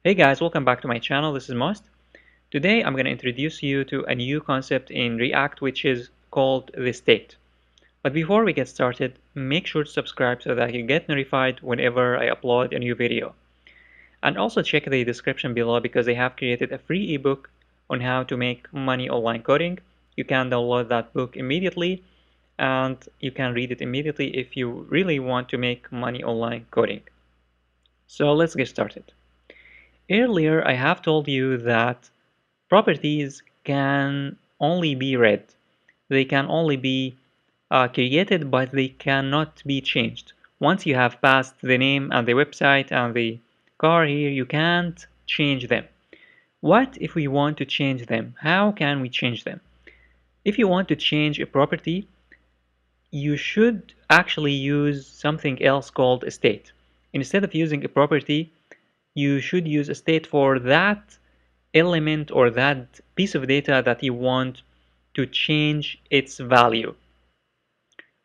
Hey guys, welcome back to my channel. This is Most. Today I'm going to introduce you to a new concept in React which is called the state. But before we get started, make sure to subscribe so that you get notified whenever I upload a new video. And also check the description below because they have created a free ebook on how to make money online coding. You can download that book immediately and you can read it immediately if you really want to make money online coding. So let's get started. Earlier, I have told you that properties can only be read. They can only be created, but they cannot be changed. Once you have passed the name and the website and the car here, you can't change them. What if we want to change them? How can we change them? If you want to change a property, you should actually use something else called a state. Instead of using a property, you should use a state for that element or that piece of data that you want to change its value.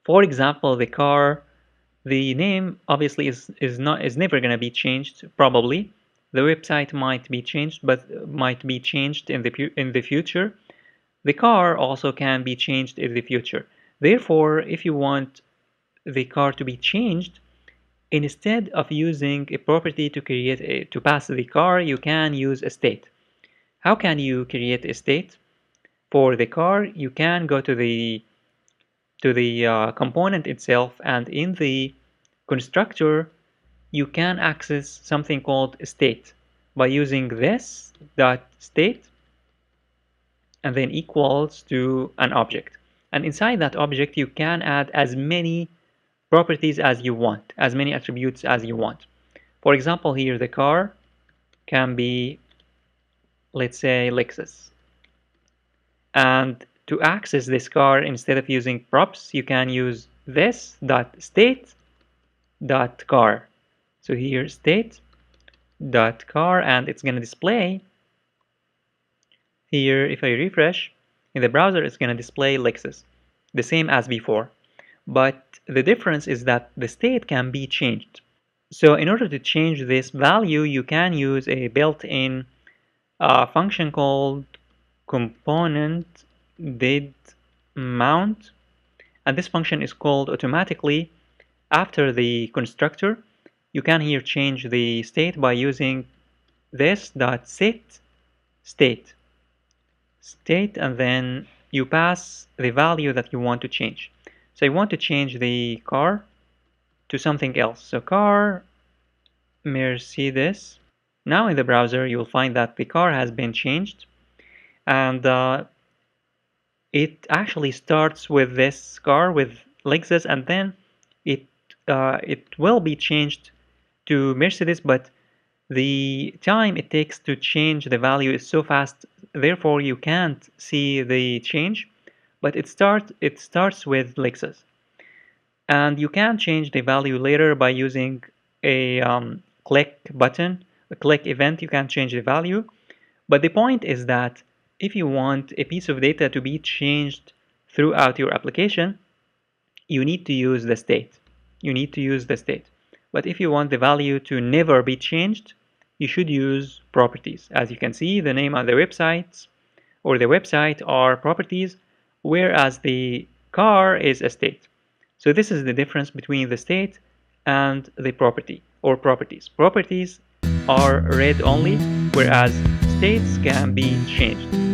For example, the car, the name obviously is never going to be changed probably. The website might be changed, but might be changed in the future. The car also can be changed in the future. Therefore, if you want the car to be changed, instead of using a property to pass the car, you can use a state. How can you create a state? For the car, you can go to the component itself, and in the constructor, you can access something called a state by using this dot state and then equals to an object. And inside that object, you can add as many properties as you want, as many attributes as you want. For example, here the car can be, let's say, Lexus. And to access this car, instead of using props, you can use this dot state dot car. So here state dot car, and it's going to display here. If I refresh in the browser, it's going to display Lexus, the same as before. But the difference is that the state can be changed. So in order to change this value, you can use a built-in function called component did mount, and this function is called automatically after the constructor. You can here change the state by using this dot set state, and then you pass the value that you want to change. So you want to change the car to something else. So car Mercedes. Now in the browser, you'll find that the car has been changed, and it actually starts with this car with Lexus, and then it will be changed to Mercedes, but the time it takes to change the value is so fast, therefore you can't see the change, but it starts with Lexus. And you can change the value later by using a click button, a click event. You can change the value, but the point is that if you want a piece of data to be changed throughout your application, you need to use the state. But if you want the value to never be changed, you should use properties. As you can see, the name of the websites or the website are properties, whereas the car is a state. So this is the difference between the state and the property or properties. Properties are read only, whereas states can be changed.